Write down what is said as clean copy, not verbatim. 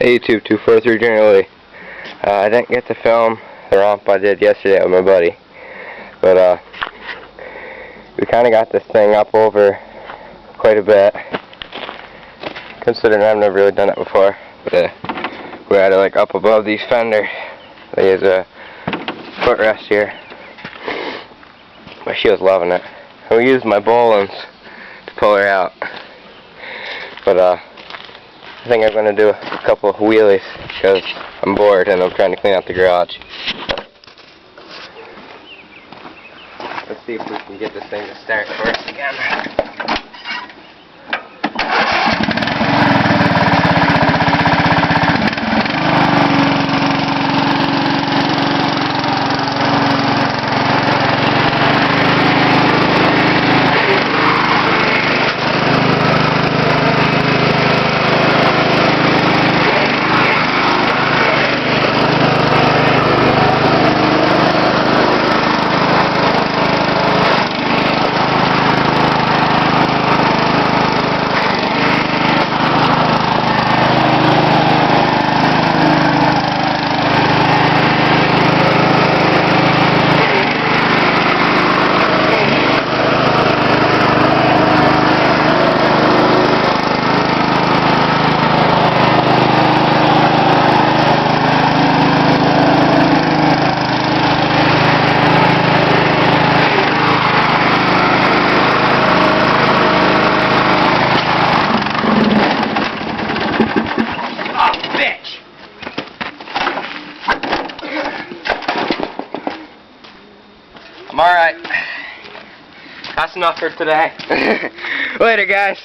Hey YouTube, 243 generally. I didn't get to film the romp I did yesterday with my buddy, but we kind of got this thing up over quite a bit, considering I've never really done it before. But we had it like up above these fenders. There's a footrest here, but she was loving it. And we used my bowlines to pull her out, but I think I'm going to do a couple of wheelies because I'm bored and I'm trying to clean out the garage. Let's see if we can get this thing to start for us again. I'm alright. That's enough for today. Later, guys.